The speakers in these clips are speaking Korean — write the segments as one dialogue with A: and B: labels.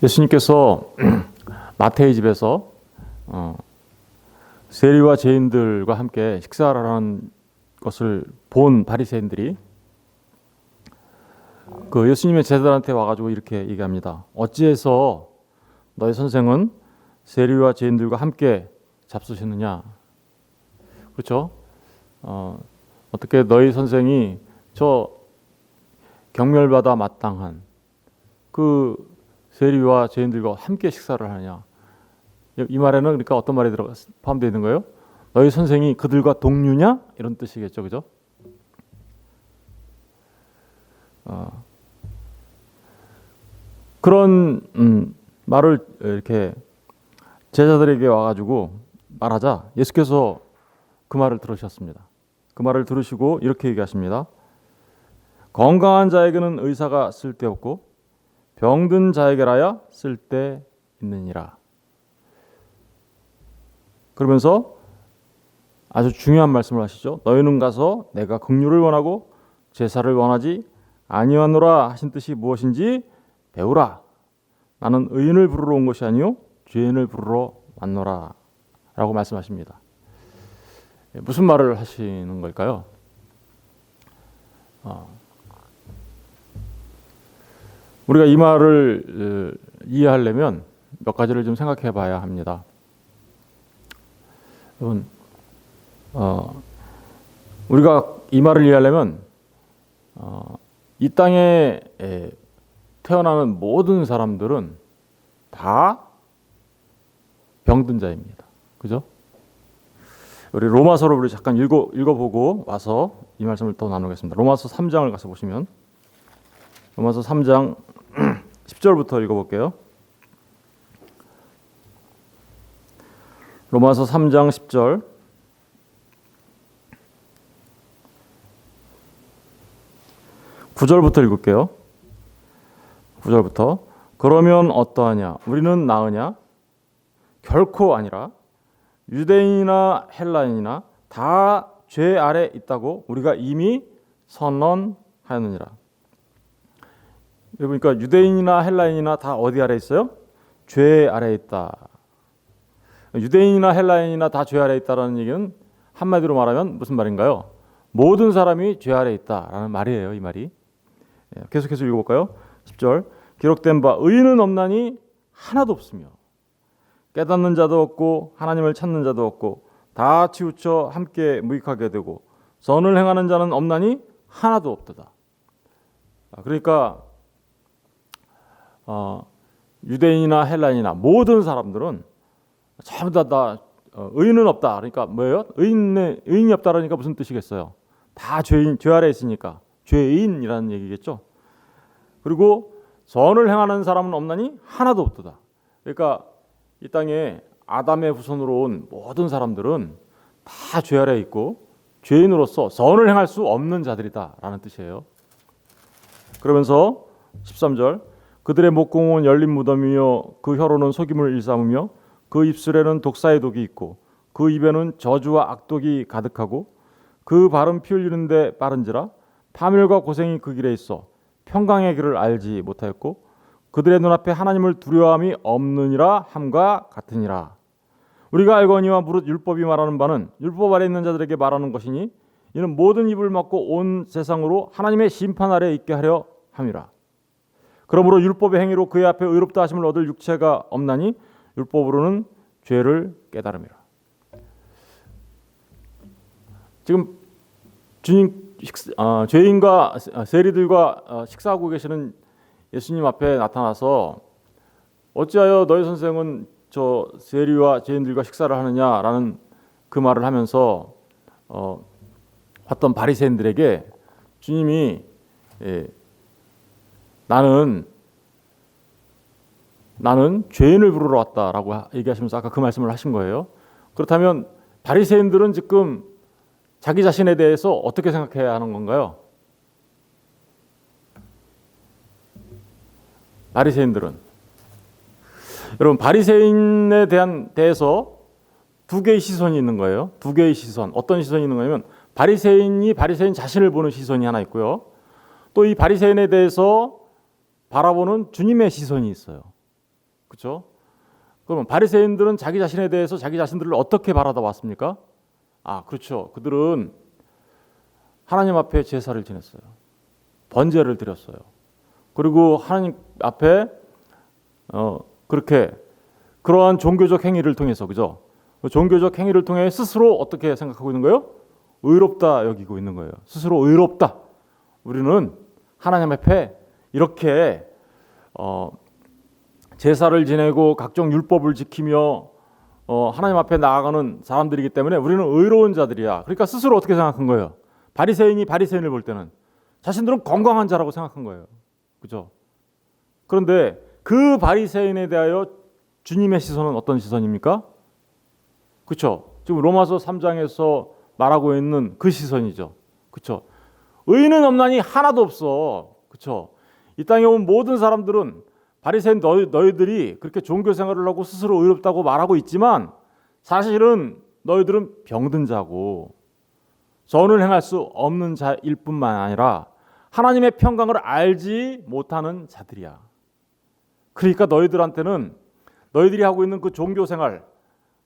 A: 예수님께서 마태의 집에서 세리와 죄인들과 함께 식사를 하는 것을 본 바리새인들이 그 예수님의 제자들한테 와가지고 이렇게 얘기합니다. 어찌해서 너희 선생은 세리와 죄인들과 함께 잡수시느냐? 그렇죠? 어떻게 너희 선생이 저 경멸받아 마땅한 그 세리와 죄인들과 함께 식사를 하느냐? 이 말에는 그러니까 어떤 말이 포함되어 있는 거예요? 너희 선생이 그들과 동류냐? 이런 뜻이겠죠, 그죠? 그런 말을 이렇게 제자들에게 와가지고 말하자 예수께서 그 말을 들으셨습니다. 그 말을 들으시고 이렇게 얘기하십니다. 건강한 자에게는 의사가 쓸데없고 병든 자에게라야 쓸데 있느니라. 그러면서 아주 중요한 말씀을 하시죠. 너희는 가서 내가 긍휼을 원하고 제사를 원하지 아니하노라 하신 뜻이 무엇인지 배우라. 나는 의인을 부르러 온 것이 아니요 죄인을 부르러 왔노라 라고 말씀하십니다. 무슨 말을 하시는 걸까요? 우리가 이 말을 이해하려면 몇 가지를 좀 생각해 봐야 합니다. 여러분, 우리가 이 말을 이해하려면 이 땅에 태어나는 모든 사람들은 다 병든 자입니다. 그죠? 우리 로마서를 우리 잠깐 읽어보고 와서 이 말씀을 더 나누겠습니다. 로마서 3장을 가서 보시면 로마서 3장 10절부터 읽어볼게요. 로마서 3장 10절 (9절부터) 읽을게요. 9절부터 그러면 어떠하냐? 우리는 나으냐? 결코 아니라 유대인이나 헬라인이나 다 죄 아래 있다고 우리가 이미 선언하였느니라. 여러분, 그러니까 유대인이나 헬라인이나 다 어디 아래 있어요? 죄 아래 있다. 유대인이나 헬라인이나 다 죄 아래 있다라는 얘기는 한마디로 말하면 무슨 말인가요? 모든 사람이 죄 아래 있다라는 말이에요. 이 말이. 계속해서 읽어볼까요? 10절 기록된 바 의인은 없나니 하나도 없으며 깨닫는 자도 없고 하나님을 찾는 자도 없고 다 치우쳐 함께 무익하게 되고 선을 행하는 자는 없나니 하나도 없도다. 그러니까 유대인이나 헬라인이나 모든 사람들은 전부 다 의인은 없다. 그러니까 뭐예요? 의인이 없다 그러니까 무슨 뜻이겠어요? 다 죄 아래 있으니까 죄인이라는 얘기겠죠. 그리고 선을 행하는 사람은 없나니 하나도 없도다. 그러니까 이 땅에 아담의 후손으로 온 모든 사람들은 다 죄 아래 있고 죄인으로서 선을 행할 수 없는 자들이다라는 뜻이에요. 그러면서 13절 그들의 목공은 열린 무덤이며 그 혀로는 속임을 일삼으며 그 입술에는 독사의 독이 있고 그 입에는 저주와 악독이 가득하고 그 발은 피 흘리는데 빠른지라 파멸과 고생이 그 길에 있어 평강의 길을 알지 못하였고 그들의 눈앞에 하나님을 두려워함이 없느니라 함과 같으니라. 우리가 알거니와 무릇 율법이 말하는 바는 율법 아래 있는 자들에게 말하는 것이니 이는 모든 입을 막고 온 세상으로 하나님의 심판 아래 있게 하려 함이라. 그러므로 율법의 행위로 그의 앞에 의롭다 하심을 얻을 육체가 없나니 율법으로는 죄를 깨달음이라. 지금 주님 죄인과 세리들과 식사하고 계시는 예수님 앞에 나타나서 어찌하여 너희 선생은 저 세리와 죄인들과 식사를 하느냐라는 그 말을 하면서 어떤 바리새인들에게 주님이 나는 죄인을 부르러 왔다라고 얘기하시면서 아까 그 말씀을 하신 거예요. 그렇다면 바리새인들은 지금 자기 자신에 대해서 어떻게 생각해야 하는 건가요? 바리새인들은 여러분 바리새인에 대해서 두 개의 시선이 있는 거예요. 두 개의 시선. 어떤 시선이 있는 거냐면 바리새인 자신을 보는 시선이 하나 있고요. 또 이 바리새인에 대해서 바라보는 주님의 시선이 있어요. 그렇죠? 그러면 바리새인들은 자기 자신에 대해서 자기 자신들을 어떻게 바라다 왔습니까? 그렇죠. 그들은 하나님 앞에 제사를 지냈어요. 번제를 드렸어요. 그리고 하나님 앞에 그렇게 그러한 종교적 행위를 통해서, 그죠? 종교적 행위를 통해 스스로 어떻게 생각하고 있는 거예요? 의롭다 여기고 있는 거예요. 스스로 의롭다. 우리는 하나님 앞에 이렇게 제사를 지내고 각종 율법을 지키며 하나님 앞에 나아가는 사람들이기 때문에 우리는 의로운 자들이야. 그러니까 스스로 어떻게 생각한 거예요? 바리새인이 바리새인을 볼 때는 자신들은 건강한 자라고 생각한 거예요. 그죠? 그런데 그 바리새인에 대하여 주님의 시선은 어떤 시선입니까? 그렇죠? 지금 로마서 3장에서 말하고 있는 그 시선이죠. 그렇죠? 의인은 없나니 하나도 없어. 그렇죠? 이 땅에 온 모든 사람들은 바리새인 너희들이 그렇게 종교 생활을 하고 스스로 의롭다고 말하고 있지만 사실은 너희들은 병든 자고 선을 행할 수 없는 자일 뿐만 아니라 하나님의 평강을 알지 못하는 자들이야. 그러니까 너희들한테는 너희들이 하고 있는 그 종교 생활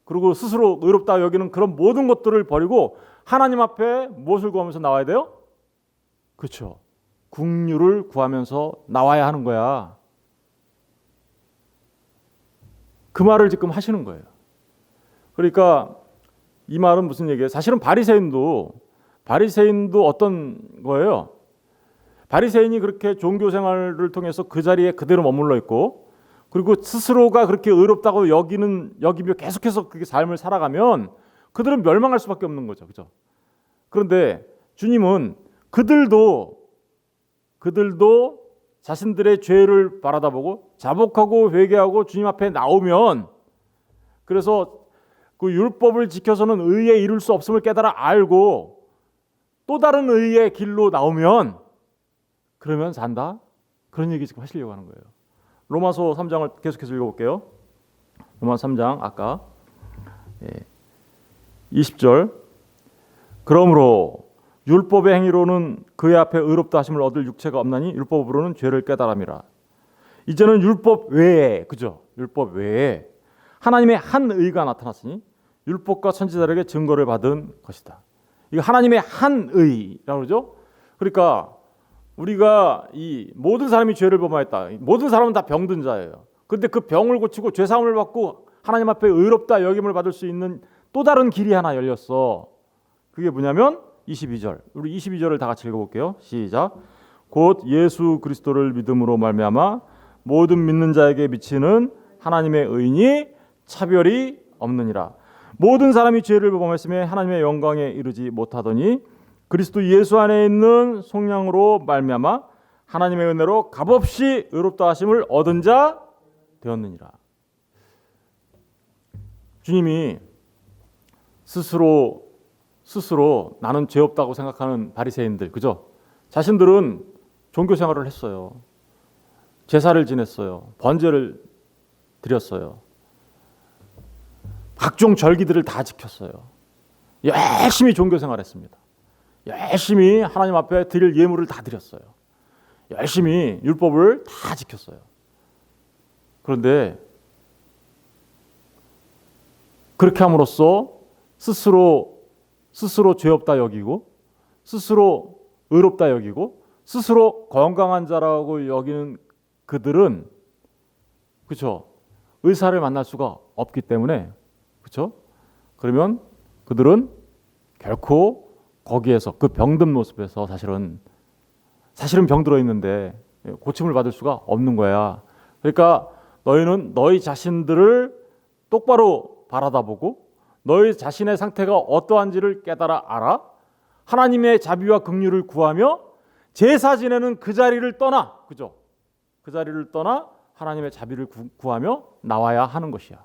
A: 그리고 스스로 의롭다 여기는 그런 모든 것들을 버리고 하나님 앞에 무엇을 구하면서 나와야 돼요? 그렇죠. 긍휼을 구하면서 나와야 하는 거야. 그 말을 지금 하시는 거예요. 그러니까 이 말은 무슨 얘기예요? 사실은 바리새인도 어떤 거예요? 바리새인이 그렇게 종교 생활을 통해서 그 자리에 그대로 머물러 있고 그리고 스스로가 그렇게 의롭다고 여기며 계속해서 그렇게 삶을 살아가면 그들은 멸망할 수밖에 없는 거죠. 그죠? 그런데 주님은 그들도 자신들의 죄를 바라다보고 자복하고 회개하고 주님 앞에 나오면 그래서 그 율법을 지켜서는 의에 이룰 수 없음을 깨달아 알고 또 다른 의의 길로 나오면 그러면 산다. 그런 얘기 지금 하시려고 하는 거예요. 로마서 3장을 계속해서 읽어볼게요. 로마서 3장 아까 20절 그러므로 율법의 행위로는 그의 앞에 의롭다 하심을 얻을 육체가 없나니 율법으로는 죄를 깨달음이라. 이제는 율법 외에 그죠? 율법 외에 하나님의 한 의가 나타났으니 율법과 선지자에게 증거를 받은 것이다. 이거 하나님의 한 의라고 그러죠? 그러니까 우리가 이 모든 사람이 죄를 범하였다. 모든 사람은 다 병든 자예요. 그런데 그 병을 고치고 죄 사함을 받고 하나님 앞에 의롭다 여김을 받을 수 있는 또 다른 길이 하나 열렸어. 그게 뭐냐면 22절. 우리 22절을 다 같이 읽어볼게요. 시작. 곧 예수 그리스도를 믿음으로 말미암아 모든 믿는 자에게 미치는 하나님의 의인이 차별이 없느니라. 모든 사람이 죄를 범했음에 하나님의 영광에 이르지 못하더니 그리스도 예수 안에 있는 속량으로 말미암아 하나님의 은혜로 값없이 의롭다 하심을 얻은 자 되었느니라. 주님이 스스로 나는 죄 없다고 생각하는 바리새인들, 그죠? 자신들은 종교 생활을 했어요. 제사를 지냈어요. 번제를 드렸어요. 각종 절기들을 다 지켰어요. 열심히 종교 생활했습니다. 열심히 하나님 앞에 드릴 예물을 다 드렸어요. 열심히 율법을 다 지켰어요. 그런데 그렇게 함으로써 스스로 죄 없다 여기고 스스로 의롭다 여기고 스스로 건강한 자라고 여기는 그들은 그렇죠? 의사를 만날 수가 없기 때문에 그렇죠? 그러면 그들은 결코 거기에서 그 병든 모습에서 사실은 병들어 있는데 고침을 받을 수가 없는 거야. 그러니까 너희는 너희 자신들을 똑바로 바라다보고 너희 자신의 상태가 어떠한지를 깨달아 알아. 하나님의 자비와 긍휼을 구하며 제사 지내는 그 자리를 떠나, 그죠? 그 자리를 떠나 하나님의 자비를 구하며 나와야 하는 것이야.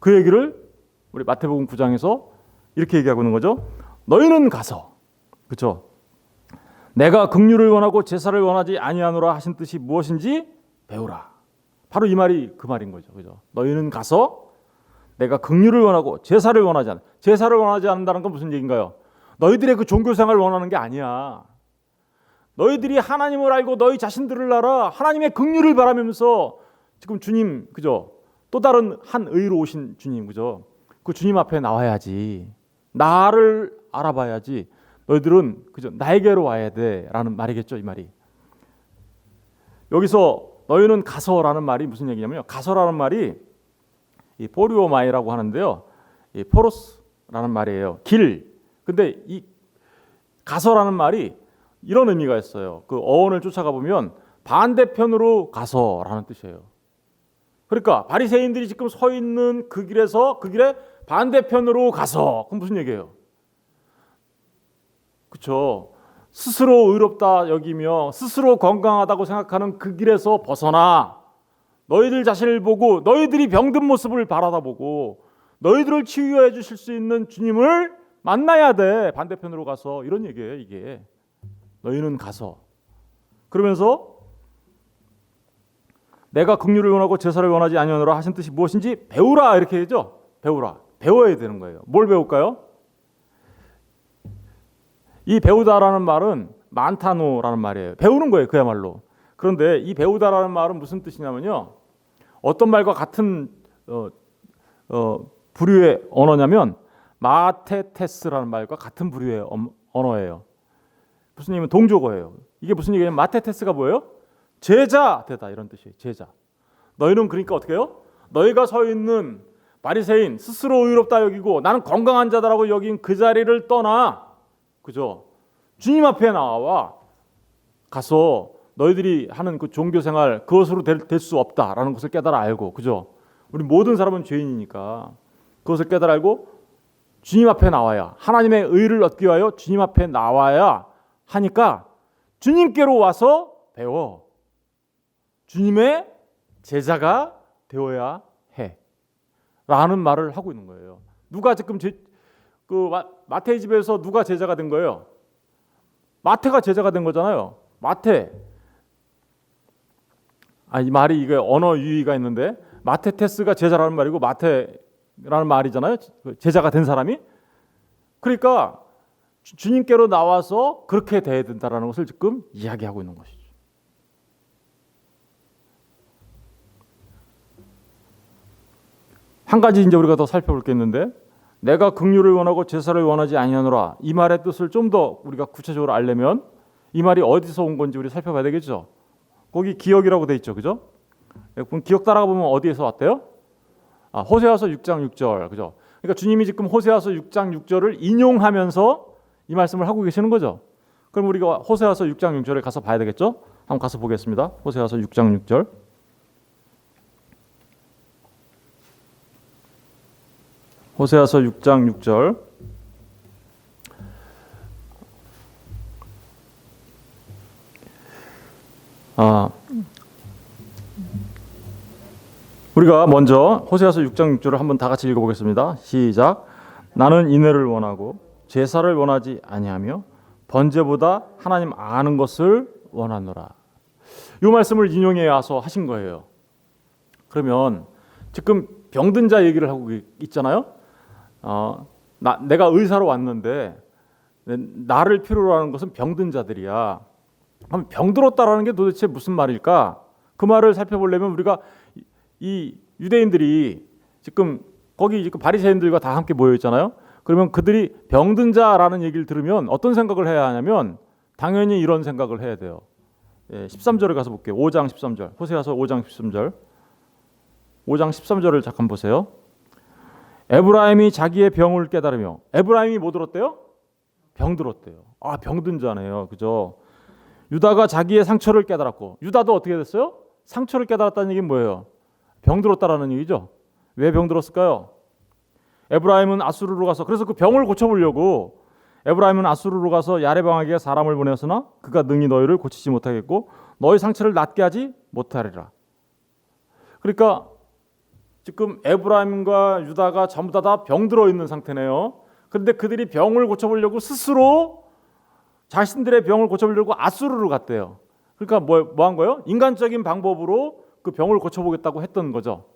A: 그 얘기를 우리 마태복음 9장에서 이렇게 얘기하고 있는 거죠. 너희는 가서, 그렇죠? 내가 긍휼을 원하고 제사를 원하지 아니하노라 하신 뜻이 무엇인지 배우라. 바로 이 말이 그 말인 거죠, 그죠? 너희는 가서 내가 긍휼을 원하고 제사를 원하지 않아. 제사를 원하지 않는다는 건 무슨 얘기인가요? 너희들의 그 종교 생활을 원하는 게 아니야. 너희들이 하나님을 알고 너희 자신들을 알아 하나님의 긍휼을 바라면서 지금 주님, 그죠? 또 다른 한 의로 오신 주님, 그죠? 그 주님 앞에 나와야지. 나를 알아봐야지. 너희들은 그죠? 나에게로 와야 돼라는 말이겠죠, 이 말이. 여기서 너희는 가서라는 말이 무슨 얘기냐면요. 가서라는 말이 이 포리오마이라고 하는데요. 이 포로스라는 말이에요. 길. 근데 이 가서라는 말이 이런 의미가 있어요. 그 어원을 쫓아가 보면 반대편으로 가서라는 뜻이에요. 그러니까 바리새인들이 지금 서 있는 그 길에서 그 길에 반대편으로 가서, 그럼 무슨 얘기예요? 그렇죠. 스스로 의롭다 여기며 스스로 건강하다고 생각하는 그 길에서 벗어나 너희들 자신을 보고 너희들이 병든 모습을 바라다보고 너희들을 치유해 주실 수 있는 주님을 만나야 돼. 반대편으로 가서, 이런 얘기예요. 이게 너희는 가서, 그러면서 내가 긍휼을 원하고 제사를 원하지 아니하노라 하신 뜻이 무엇인지 배우라, 이렇게 하죠. 배우라. 배워야 되는 거예요. 뭘 배울까요? 이 배우다라는 말은 만타노라는 말이에요. 배우는 거예요, 그야말로. 그런데 이 배우다라는 말은 무슨 뜻이냐면요, 어떤 말과 같은 부류의 언어냐면 마테테스라는 말과 같은 부류의 언어예요. 무슨 얘기냐면 동조어예요. 이게 무슨 얘기냐면 마테테스가 뭐예요? 제자 되다, 이런 뜻이에요. 제자. 너희는 그러니까 어떻게 해요? 너희가 서 있는 바리새인, 스스로 의롭다 여기고 나는 건강한 자다라고 여긴 그 자리를 떠나, 그죠? 주님 앞에 나와 가서 너희들이 하는 그 종교 생활, 그것으로 될 수 없다라는 것을 깨달아 알고, 그죠? 우리 모든 사람은 죄인이니까 그것을 깨달아 알고 주님 앞에 나와야, 하나님의 의를 얻기 위하여 주님 앞에 나와야 하니까 주님께로 와서 배워. 주님의 제자가 되어야 해. 라는 말을 하고 있는 거예요. 누가 지금 마태의 집에서 누가 제자가 된 거예요? 마태가 제자가 된 거잖아요. 마태. 이 말이 이게 언어 유의가 있는데 마테테스가 제자라는 말이고 마태라는 말이잖아요. 제자가 된 사람이. 그러니까 주님께로 나와서 그렇게 돼야 된다라는 것을 지금 이야기하고 있는 것이죠. 한 가지 이제 우리가 더 살펴볼 게 있는데, 내가 긍휼을 원하고 제사를 원하지 아니하노라, 이 말의 뜻을 좀 더 우리가 구체적으로 알려면 이 말이 어디서 온 건지 우리 살펴봐야 되겠죠. 거기 기억이라고 돼 있죠, 그죠? 기억 따라가 보면 어디에서 왔대요? 호세아서 6장 6절, 그죠? 그러니까 주님이 지금 호세아서 6장 6절을 인용하면서 이 말씀을 하고 계시는 거죠. 그럼 우리가 호세아서 6장 6절에 가서 봐야 되겠죠? 한번 가서 보겠습니다. 호세아서 6장 6절. 호세아서 6장 6절. 우리가 먼저 호세아서 6장 6절을 한번 다 같이 읽어보겠습니다. 시작. 나는 인애를 원하고 제사를 원하지 아니하며 번제보다 하나님 아는 것을 원하노라. 이 말씀을 인용해 와서 하신 거예요. 그러면 지금 병든 자 얘기를 하고 있잖아요. 내가 의사로 왔는데 나를 필요로 하는 것은 병든 자들이야. 그럼 병들었다라는 게 도대체 무슨 말일까? 그 말을 살펴보려면 우리가 이 유대인들이 지금 거기 지금 바리새인들과 다 함께 모여 있잖아요. 그러면 그들이 병든 자라는 얘기를 들으면 어떤 생각을 해야 하냐면 당연히 이런 생각을 해야 돼요. 13절에 가서 볼게요. 5장 13절. 호세아서 5장 13절. 5장 13절을 잠깐 보세요. 에브라임이 자기의 병을 깨달으며, 에브라임이 뭐 들었대요? 병 들었대요. 병든 자네요. 그죠? 유다가 자기의 상처를 깨달았고, 유다도 어떻게 됐어요? 상처를 깨달았다는 얘기는 뭐예요? 병 들었다라는 얘기죠. 왜 병 들었을까요? 에브라임은 아수르로 가서, 그래서 그 병을 고쳐보려고 에브라임은 아수르로 가서 야레방에게 사람을 보냈으나 그가 능히 너희를 고치지 못하겠고 너희 상처를 낫게 하지 못하리라. 그러니까 지금 에브라임과 유다가 전부 다 병들어 있는 상태네요. 그런데 그들이 병을 고쳐보려고 스스로 자신들의 병을 고쳐보려고 아수르로 갔대요. 그러니까 뭐 한 거예요? 인간적인 방법으로 그 병을 고쳐보겠다고 했던 거죠.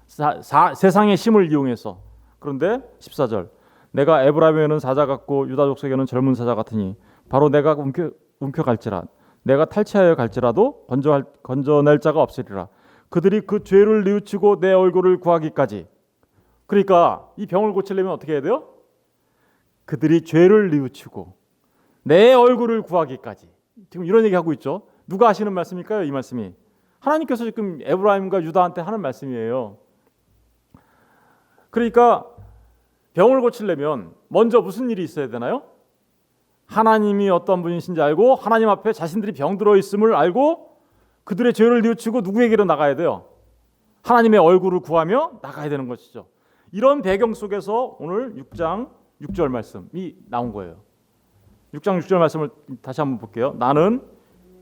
A: 세상의 힘을 이용해서. 그런데 14절. 내가 에브라임에는 사자 같고 유다 족속에는 젊은 사자 같으니 바로 내가 움켜갈지라. 내가 탈취하여 갈지라도 건져낼 자가 없으리라. 그들이 그 죄를 뉘우치고 내 얼굴을 구하기까지. 그러니까 이 병을 고치려면 어떻게 해야 돼요? 그들이 죄를 뉘우치고 내 얼굴을 구하기까지. 지금 이런 얘기하고 있죠. 누가 하시는 말씀일까요? 이 말씀이 하나님께서 지금 에브라임과 유다한테 하는 말씀이에요. 그러니까 병을 고치려면 먼저 무슨 일이 있어야 되나요? 하나님이 어떤 분이신지 알고 하나님 앞에 자신들이 병들어 있음을 알고 그들의 죄를 뉘우치고 누구에게로 나가야 돼요? 하나님의 얼굴을 구하며 나가야 되는 것이죠. 이런 배경 속에서 오늘 6장 6절 말씀이 나온 거예요. 6장 6절 말씀을 다시 한번 볼게요. 나는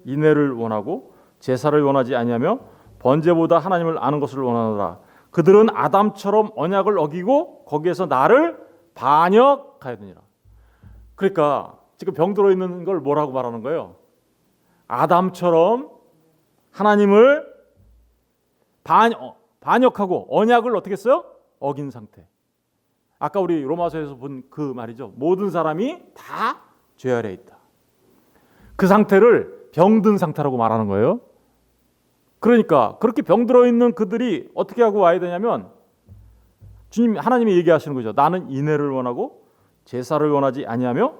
A: 인애를 원하고 제사를 원하지 아니하며 번제보다 하나님을 아는 것을 원하노라. 그들은 아담처럼 언약을 어기고 거기에서 나를 반역하였느니라. 그러니까 지금 병들어 있는 걸 뭐라고 말하는 거예요? 아담처럼 하나님을 반역하고 언약을 어떻게 했어요? 어긴 상태. 아까 우리 로마서에서 본 그 말이죠. 모든 사람이 다 죄 아래에 있다. 그 상태를 병든 상태라고 말하는 거예요. 그러니까 그렇게 병들어 있는 그들이 어떻게 하고 와야 되냐면 주님 하나님이 얘기하시는 거죠. 나는 인애를 원하고 제사를 원하지 아니하며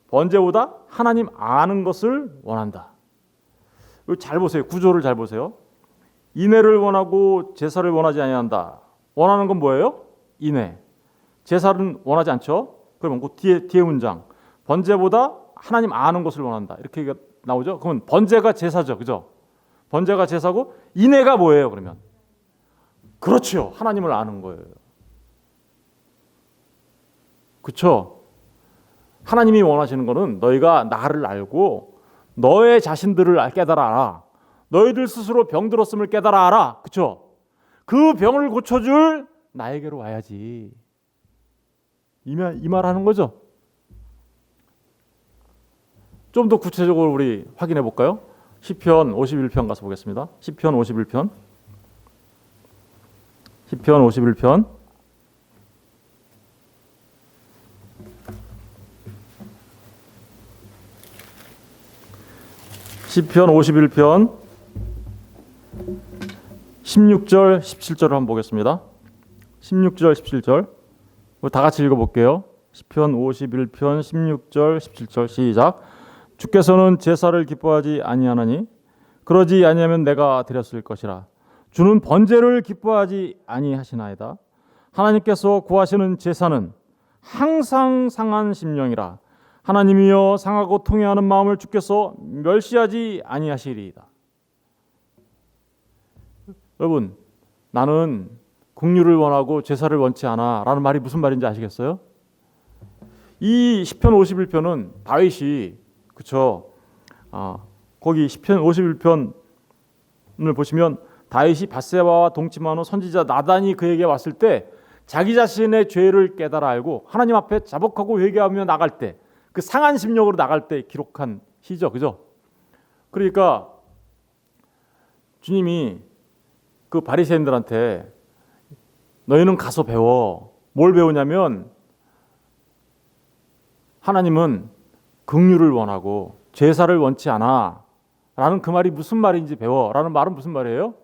A: 번제보다 하나님 아는 것을 원한다. 잘 보세요. 구조를 잘 보세요. 인애를 원하고 제사를 원하지 아니한다. 원하는 건 뭐예요? 인애. 제사는 원하지 않죠. 그러면 그 뒤에 문장 번제보다 하나님 아는 것을 원한다. 이렇게 나오죠. 그러면 번제가 제사죠, 그죠? 번제가 제사고 인애가 뭐예요? 그러면 그렇죠. 하나님을 아는 거예요. 그렇죠? 하나님이 원하시는 것은 너희가 나를 알고 너의 자신들을 깨달아 알아. 너희들 스스로 병들었음을 깨달아 알아. 그렇죠? 그 병을 고쳐줄 나에게로 와야지. 이 말 하는 거죠. 좀 더 구체적으로 우리 확인해 볼까요? 시편 51편 가서 보겠습니다. 시편 51편. 시편 51편. 시편 51편 16절 17절을 한번 보겠습니다. 16절 17절 다 같이 읽어볼게요. 시편 51편 16절 17절 시작. 주께서는 제사를 기뻐하지 아니하나니 그러지 아니하면 내가 드렸을 것이라. 주는 번제를 기뻐하지 아니하시나이다. 하나님께서 구하시는 제사는 항상 상한 심령이라. 하나님이여 상하고 통회하는 마음을 주께서 멸시하지 아니하시리이다. 여러분, 나는 긍휼을 원하고 제사를 원치 않아 라는 말이 무슨 말인지 아시겠어요? 이 시편 51편은 다윗이 그렇죠. 거기 시편 51편을 보시면 다윗이 밧세바와 동침하는 선지자 나단이 그에게 왔을 때 자기 자신의 죄를 깨달아 알고 하나님 앞에 자복하고 회개하며 나갈 때 그 상한 심령으로 나갈 때 기록한 시죠. 그죠? 그러니까 주님이 그 바리새인들한테 너희는 가서 배워. 뭘 배우냐면 하나님은 긍휼을 원하고 제사를 원치 않아 라는 그 말이 무슨 말인지 배워 라는 말은 무슨 말이에요?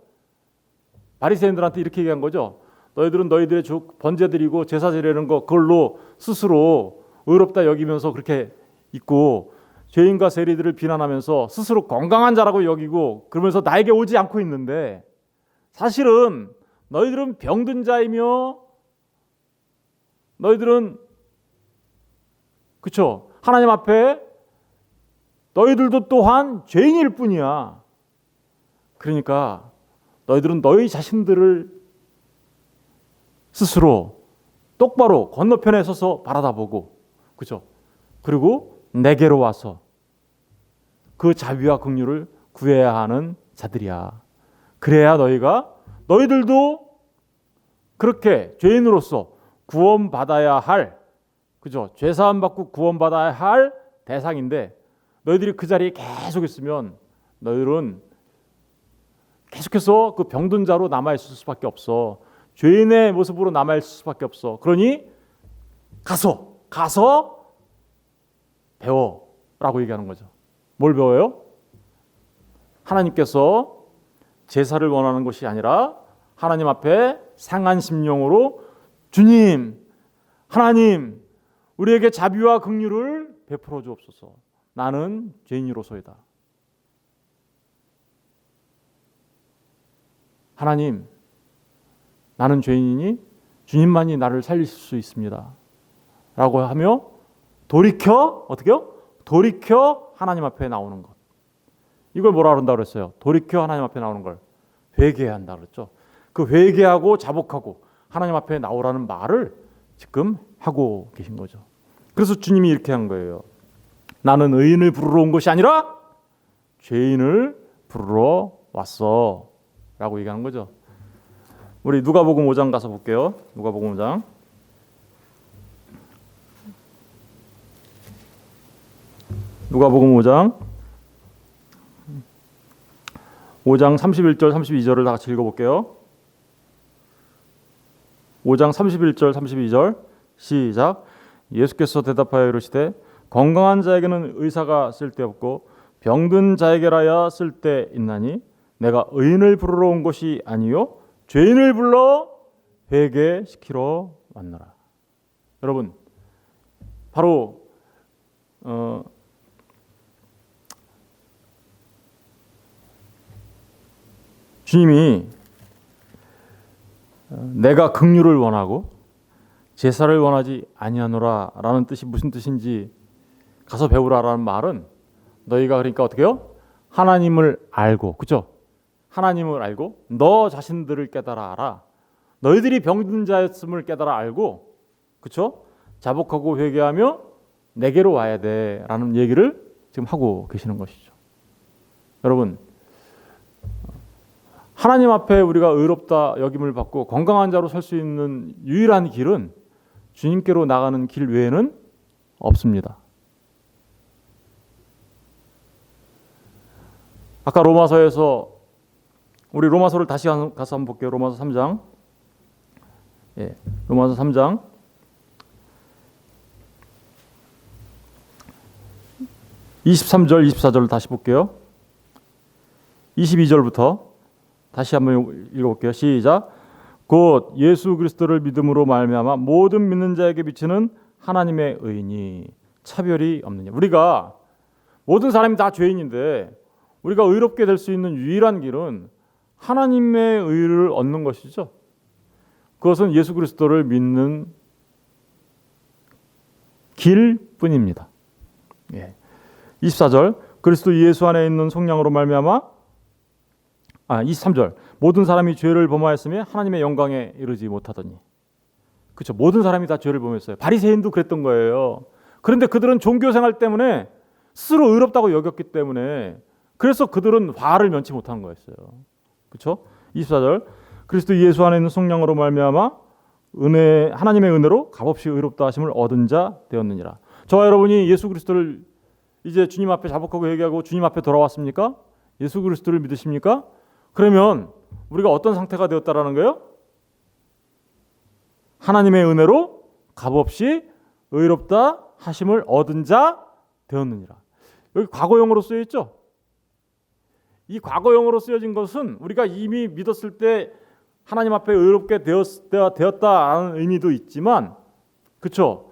A: 바리새인들한테 이렇게 얘기한 거죠. 너희들은 너희들의 번제 드리고 제사 드리는 거 그걸로 스스로 의롭다 여기면서 그렇게 있고 죄인과 세리들을 비난하면서 스스로 건강한 자라고 여기고 그러면서 나에게 오지 않고 있는데 사실은 너희들은 병든 자이며 너희들은 그렇죠. 하나님 앞에 너희들도 또한 죄인일 뿐이야. 그러니까 너희들은 너희 자신들을 스스로 똑바로 건너편에 서서 바라다보고 그죠? 그리고 내게로 와서 그 자비와 긍휼을 구해야 하는 자들이야. 그래야 너희들도 그렇게 죄인으로서 구원받아야 할 그죠? 죄사함 받고 구원받아야 할 대상인데 너희들이 그 자리에 계속 있으면 너희들은 계속해서 그 병든 자로 남아있을 수밖에 없어. 죄인의 모습으로 남아있을 수밖에 없어. 그러니 가서 배워라고 얘기하는 거죠. 뭘 배워요? 하나님께서 제사를 원하는 것이 아니라 하나님 앞에 상한 심령으로 주님, 하나님, 우리에게 자비와 긍휼을 베풀어 주옵소서. 나는 죄인이로소이다. 하나님, 나는 죄인이니 주님만이 나를 살리실 수 있습니다. 라고 하며 돌이켜 어떻게요? 돌이켜 하나님 앞에 나오는 것. 이걸 뭐라 그런다고 그랬어요? 돌이켜 하나님 앞에 나오는 걸 회개해야 한다 그랬죠. 그 회개하고 자복하고 하나님 앞에 나오라는 말을 지금 하고 계신 거죠. 그래서 주님이 이렇게 한 거예요. 나는 의인을 부르러 온 것이 아니라 죄인을 부르러 왔어 라고 얘기하는 거죠. 우리 누가복음 5장 가서 볼게요. 누가복음 5장. 누가복음 5장 31절 32절을 다 같이 읽어볼게요. 5장 31절 32절 시작. 예수께서 대답하여 이르시되 건강한 자에게는 의사가 쓸데없고 병든 자에게라야 쓸데있나니 내가 의인을 부르러 온 것이 아니요 죄인을 불러 회개시키러 왔노라. 여러분, 바로 주님이 내가 긍휼을 원하고 제사를 원하지 아니하노라 라는 뜻이 무슨 뜻인지 가서 배우라라는 말은 너희가 그러니까 어떻게 해요? 하나님을 알고, 그렇죠? 하나님을 알고 너 자신들을 깨달아 알아. 너희들이 병든 자였음을 깨달아 알고, 그렇죠? 자복하고 회개하며 내게로 와야 돼라는 얘기를 지금 하고 계시는 것이죠. 여러분, 하나님 앞에 우리가 의롭다 여김을 받고 건강한 자로 설 수 있는 유일한 길은 주님께로 나가는 길 외에는 없습니다. 아까 로마서에서 우리 로마서를 다시 가서 한번 볼게요. 로마서 3장. 예, 로마서 3장 23절 24절을 다시 볼게요. 22절부터 다시 한번 읽어볼게요. 시작. 곧 예수 그리스도를 믿음으로 말미암아 모든 믿는 자에게 비치는 하나님의 의인이 차별이 없느냐. 우리가 모든 사람이 다 죄인인데 우리가 의롭게 될 수 있는 유일한 길은 하나님의 의를 얻는 것이죠. 그것은 예수 그리스도를 믿는 길뿐입니다. 예. 24절 그리스도 예수 안에 있는 속량으로 말미암아 23절 모든 사람이 죄를 범하였으며 하나님의 영광에 이르지 못하더니. 그렇죠. 모든 사람이 다 죄를 범했어요. 바리새인도 그랬던 거예요. 그런데 그들은 종교 생활 때문에 스스로 의롭다고 여겼기 때문에 그래서 그들은 화를 면치 못한 거였어요. 그렇죠? 24절 그리스도 예수 안에 있는 속량으로 말미암아 하나님의 은혜로 값없이 의롭다 하심을 얻은 자 되었느니라. 저와 여러분이 예수 그리스도를 이제 주님 앞에 자복하고 회개하고 주님 앞에 돌아왔습니까? 예수 그리스도를 믿으십니까? 그러면 우리가 어떤 상태가 되었다라는 거예요? 하나님의 은혜로 값없이 의롭다 하심을 얻은 자 되었느니라. 여기 과거형으로 쓰여 있죠? 이 과거형으로 쓰여진 것은 우리가 이미 믿었을 때 하나님 앞에 의롭게 되었다라는 의미도 있지만, 그렇죠?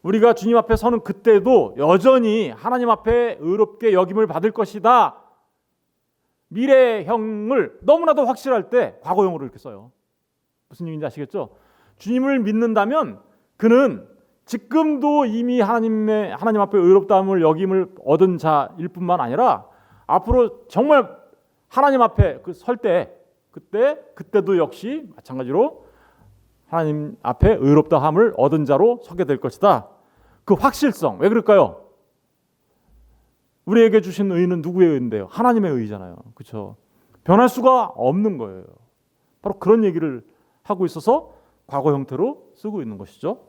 A: 우리가 주님 앞에 서는 그때도 여전히 하나님 앞에 의롭게 여김을 받을 것이다. 미래형을 너무나도 확실할 때 과거형으로 이렇게 써요. 무슨 얘기인지 아시겠죠? 주님을 믿는다면 그는 지금도 이미 하나님 앞에 의롭다함을 여김을 얻은 자일 뿐만 아니라 앞으로 정말 하나님 앞에 설 때 그때도 역시 마찬가지로 하나님 앞에 의롭다함을 얻은 자로 서게 될 것이다. 그 확실성, 왜 그럴까요? 우리에게 주신 의는 누구의 의인데요? 하나님의 의잖아요. 그렇죠? 변할 수가 없는 거예요. 바로 그런 얘기를 하고 있어서 과거 형태로 쓰고 있는 것이죠.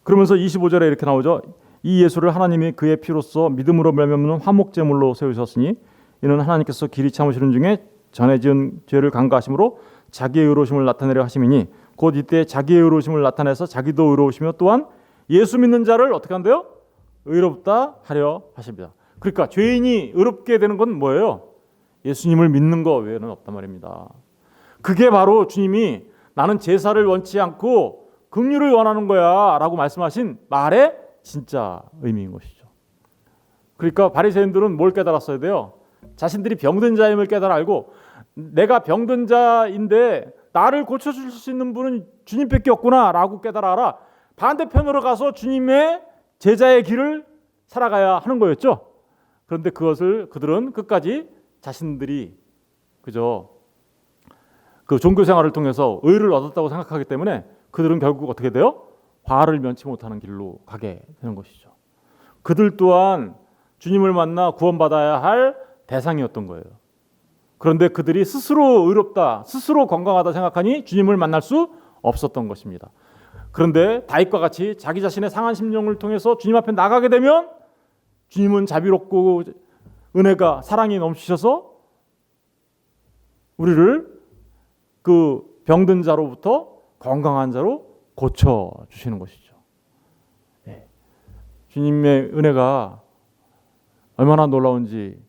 A: 그러면서 25절에 이렇게 나오죠. 이 예수를 하나님이 그의 피로써 믿음으로 말미암는 화목제물로 세우셨으니 이는 하나님께서 길이 참으시는 중에 전에 지은 죄를 간과하심으로 자기의 의로우심을 나타내려 하심이니 곧 이때 자기의 의로우심을 나타내서 자기도 의로우시며 또한 예수 믿는 자를 어떻게 한대요? 의롭다 하려 하십니다. 그러니까 죄인이 의롭게 되는 건 뭐예요? 예수님을 믿는 거 외에는 없단 말입니다. 그게 바로 주님이 나는 제사를 원치 않고 긍휼을 원하는 거야 라고 말씀하신 말의 진짜 의미인 것이죠. 그러니까 바리새인들은 뭘 깨달았어야 돼요? 자신들이 병든 자임을 깨달아 알고 내가 병든 자인데 나를 고쳐줄 수 있는 분은 주님밖에 없구나 라고 깨달아라. 반대편으로 가서 주님의 제자의 길을 살아가야 하는 거였죠. 그런데 그것을 그들은 끝까지 자신들이 그저 그 종교 생활을 통해서 의를 얻었다고 생각하기 때문에 그들은 결국 어떻게 돼요? 화를 면치 못하는 길로 가게 되는 것이죠. 그들 또한 주님을 만나 구원받아야 할 대상이었던 거예요. 그런데 그들이 스스로 의롭다, 스스로 건강하다 생각하니 주님을 만날 수 없었던 것입니다. 그런데 다윗과 같이 자기 자신의 상한 심령을 통해서 주님 앞에 나가게 되면 주님은 자비롭고 은혜가 사랑이 넘치셔서 우리를 그 병든 자로부터 건강한 자로 고쳐주시는 것이죠. 네. 주님의 은혜가 얼마나 놀라운지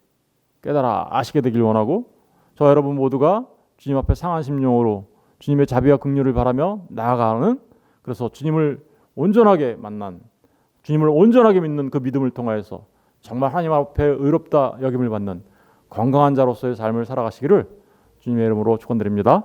A: 깨달아 아시게 되길 원하고 저 여러분 모두가 주님 앞에 상한 심령으로 주님의 자비와 긍휼을 바라며 나아가는 그래서 주님을 온전하게 만난 주님을 온전하게 믿는 그 믿음을 통하여서 정말 하나님 앞에 의롭다 여김을 받는 건강한 자로서의 삶을 살아가시기를 주님의 이름으로 축원드립니다.